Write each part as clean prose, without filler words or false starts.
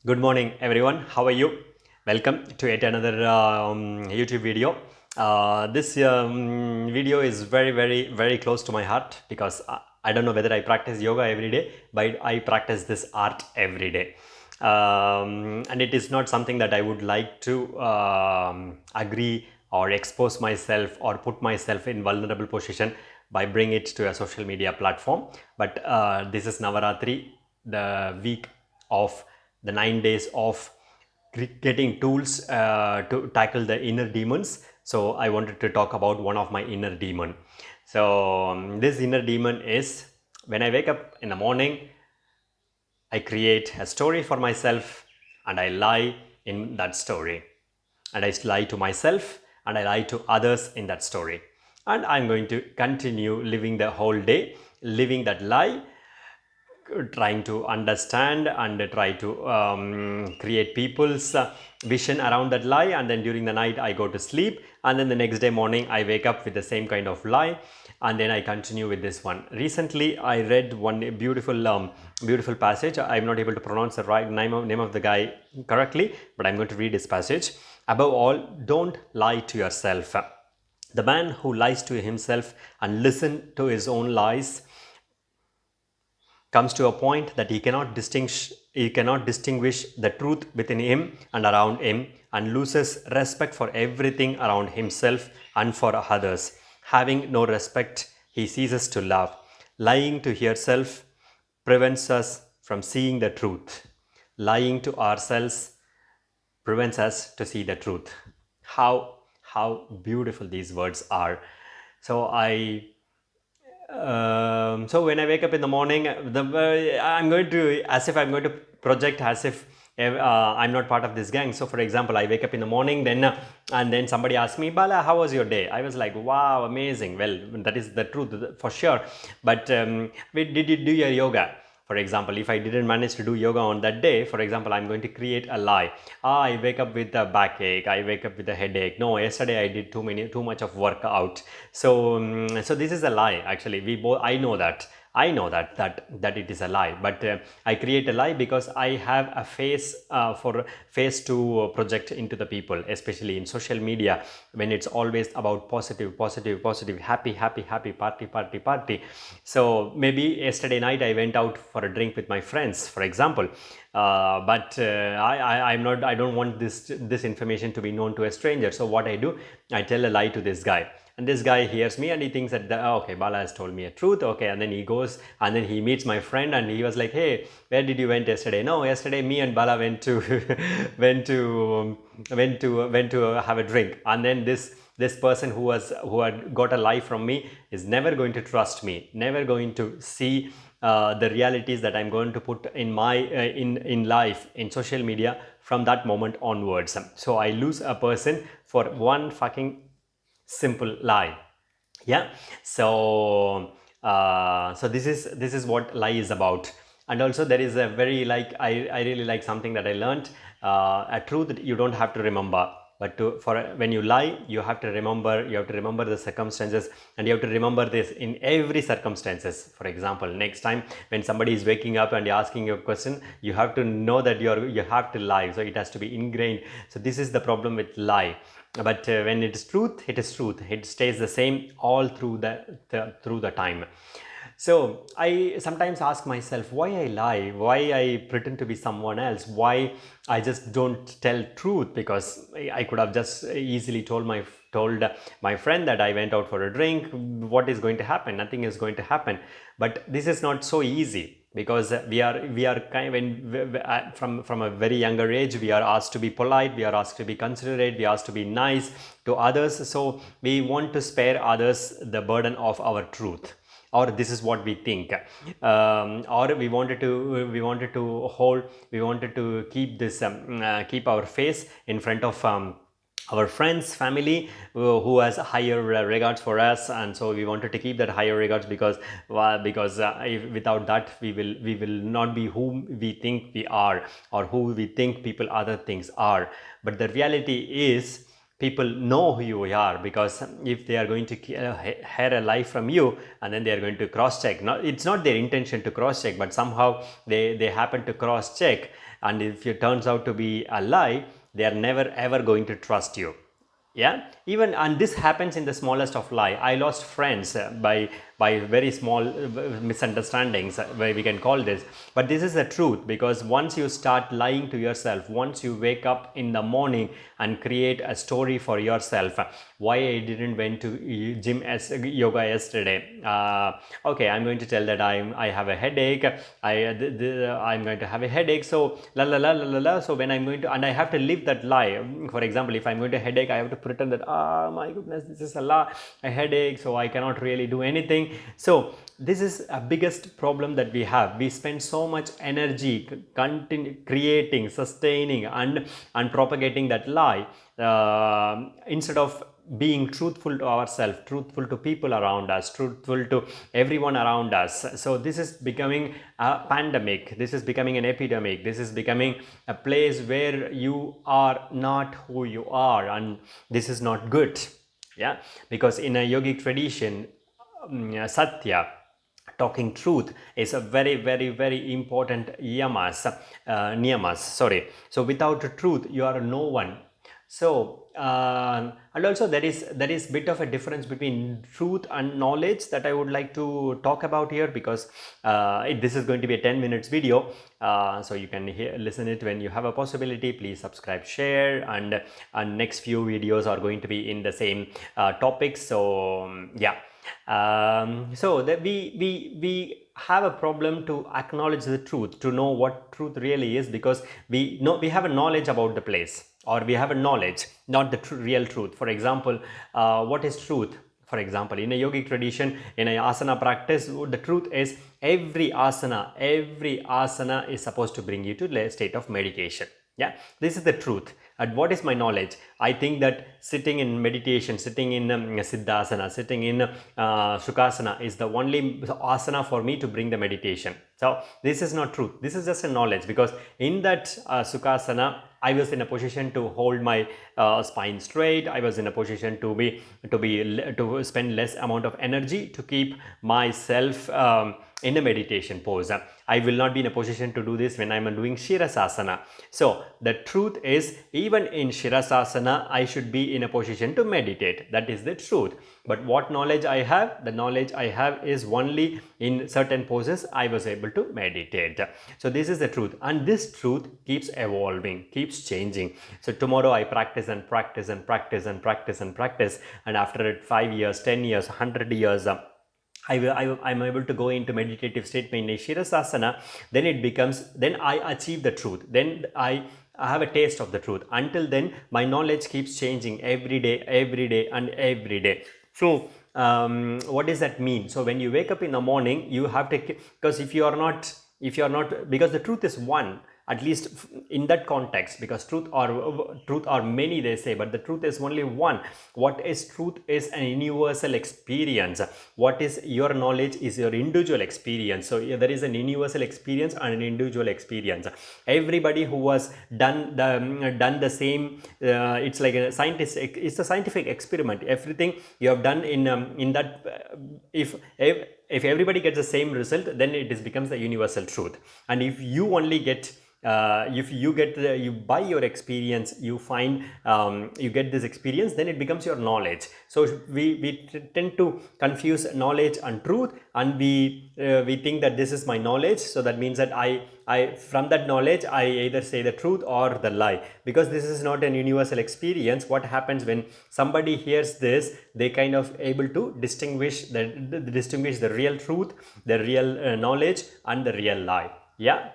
Good morning, everyone. How are you? Welcome to yet another YouTube video. This video is very close to my heart because I don't know whether I practice yoga every day, but I practice this art every day. And it is not something that I would like to agree or expose myself or put myself in vulnerable position by bringing it to a social media platform. But this is Navaratri, the week of the 9 days of getting tools to tackle the inner demons. So I wanted to talk about one of my inner demon. So this inner demon is when I wake up in the morning, I create a story for myself and I lie in that story. And I lie to myself and I lie to others in that story. And I'm going to continue living the whole day, living that lie, trying to understand and try to create people's vision around that lie, and then during the night I go to sleep, and then the next day morning I wake up with the same kind of lie, and then I continue with this one. Recently I read one beautiful passage. I'm not able to pronounce the right name of the guy correctly, but I'm going to read this passage. Above all, don't lie to yourself. The man who lies to himself and listen to his own lies comes to a point that he cannot distinguish the truth within him and around him, and loses respect for everything around himself and for others. Having no respect, he ceases to love. Lying to yourself prevents us from seeing the truth. Lying to ourselves prevents us to see the truth. How beautiful these words are. So when I wake up in the morning, I'm going to, as if I'm going to project as if I'm not part of this gang. So for example, I wake up in the morning, then and then somebody asks me, Bala, how was your day? I was like, wow, amazing. Well, that is the truth for sure. But did you do your yoga? For example, if I didn't manage to do yoga on that day, for example, I'm going to create a lie. I wake up with a backache. I wake up with a headache. No, yesterday I did too much of workout. So this is a lie. Actually, we both. I know that it is a lie, but I create a lie because I have a face to project into the people, especially in social media, when it's always about positive, happy, party. So maybe yesterday night I went out for a drink with my friends, for example, but I don't want this information to be known to a stranger. So what I do, I tell a lie to this guy, and this guy hears me and he thinks that okay, Bala has told me a truth. Okay, and then he goes and then he meets my friend and he was like, hey, where did you went yesterday? No, yesterday me and Bala went to went to have a drink. And then this person who had got a lie from me is never going to trust me, never going to see the realities that I'm going to put in my in life, in social media, from that moment onwards. So I lose a person for one fucking simple lie. Yeah. So this is what lie is about. And also there is a very, like, I really like something that I learned, a truth that you don't have to remember, but when you lie, you have to remember the circumstances, and you have to remember this in every circumstances. For example, next time when somebody is waking up and asking you a question, you have to know that you have to lie, so it has to be ingrained. So this is the problem with lie. But when it is truth, it is truth. It stays the same all through the time. So I sometimes ask myself why I lie, why I pretend to be someone else, why I just don't tell truth, because I could have just easily told my friend that I went out for a drink. What is going to happen? Nothing is going to happen. But this is not so easy, because we are kind of from a very younger age, we are asked to be polite, we are asked to be considerate, we are asked to be nice to others. So we want to spare others the burden of our truth, or this is what we think. Or we wanted to keep our face in front of our friends, family, who has higher regards for us, and so we wanted to keep that higher regards, because without that we will not be whom we think we are, or who we think people other things are. But the reality is, people know who you are, because if they are going to hear a lie from you and then they are going to cross check, it's not their intention to cross check, but somehow they happen to cross check, and if it turns out to be a lie, they are never ever going to trust you. Yeah, even, and this happens in the smallest of lie. I lost friends by very small misunderstandings, where we can call this, but this is the truth, because once you start lying to yourself, once you wake up in the morning and create a story for yourself, why I didn't went to gym as yoga yesterday, okay, I'm going to tell that I have a headache, I'm going to have a headache, so la la la la la la. So when I'm going to, and I have to live that lie. For example, if I'm going to headache, I have to pretend that, my goodness, this is a headache, so I cannot really do anything. So this is a biggest problem that we have. We spend so much energy creating, sustaining, and propagating that lie, instead of being truthful to ourselves, truthful to people around us, truthful to everyone around us. So this is becoming a pandemic, this is becoming an epidemic, this is becoming a place where you are not who you are, and this is not good. Yeah, because in a yogic tradition, satya, talking truth, is a very very very important niyamas, sorry. So without truth you are no one. So and also there is bit of a difference between truth and knowledge that I would like to talk about here, because this is going to be a 10 minutes video, so you can listen it when you have a possibility. Please subscribe, share, and next few videos are going to be in the same topic. So yeah, so that we have a problem to acknowledge the truth, to know what truth really is, because we have a knowledge about the place, or we have a knowledge, not the real truth. For example, what is truth? For example, in a yogic tradition, in a asana practice, the truth is every asana is supposed to bring you to a state of meditation. Yeah, this is the truth. And what is my knowledge? I think that sitting in meditation, sitting in siddhasana, sitting in sukhasana is the only asana for me to bring the meditation. So this is not truth. This is just a knowledge, because in that sukhasana I was in a position to hold my spine straight. I was in a position to spend less amount of energy to keep myself in a meditation pose. I will not be in a position to do this when I am doing Shirasasana. So the truth is, even in Shirasasana, I should be in a position to meditate. That is the truth. But what knowledge I have? The knowledge I have is only in certain poses I was able to meditate. So this is the truth, and this truth keeps evolving, keeps changing. So tomorrow I practice and practice and practice and practice and practice, and after 5 years, 10 years, 100 years, I'm able to go into meditative state in Shirasasana, then it becomes, then I achieve the truth, then I have a taste of the truth. Until then, my knowledge keeps changing every day and every day. So what does that mean? So when you wake up in the morning, you have to, because if you are not, because the truth is one, at least in that context, because truth are many, they say, but the truth is only one. What is truth is an universal experience. What is your knowledge is your individual experience. So there is an universal experience and an individual experience. Everybody who has done the same, it's like a scientist, it's a scientific experiment. Everything you have done in that, if everybody gets the same result, then it becomes the universal truth. And if you only get if you get you by your experience, you find you get this experience, then it becomes your knowledge. So we tend to confuse knowledge and truth, and we think that this is my knowledge, so that means that I from that knowledge I either say the truth or the lie, because this is not an universal experience. What happens when somebody hears this, they kind of able to distinguish the real truth, the real knowledge, and the real lie. Yeah.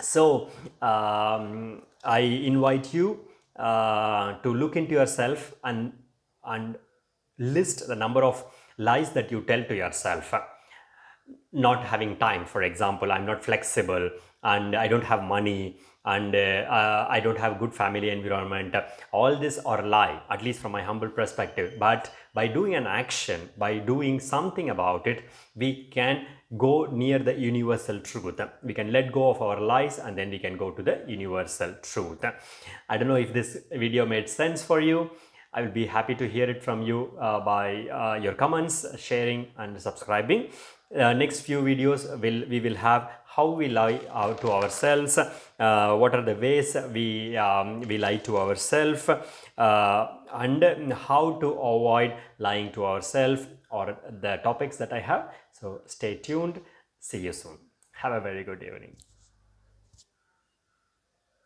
So I invite you to look into yourself and list the number of lies that you tell to yourself. Not having time, for example, I'm not flexible, and I don't have money, and I don't have good family environment. All this are lie, at least from my humble perspective. But by doing an action, by doing something about it, we can go near the universal truth. We can let go of our lies, and then we can go to the universal truth. I don't know if this video made sense for you. I will be happy to hear it from you by your comments, sharing, and subscribing. Next few videos we will have how we lie out to ourselves, what are the ways we lie to ourselves, and how to avoid lying to ourselves, or the topics that I have. So stay tuned. See you soon. Have a very good evening.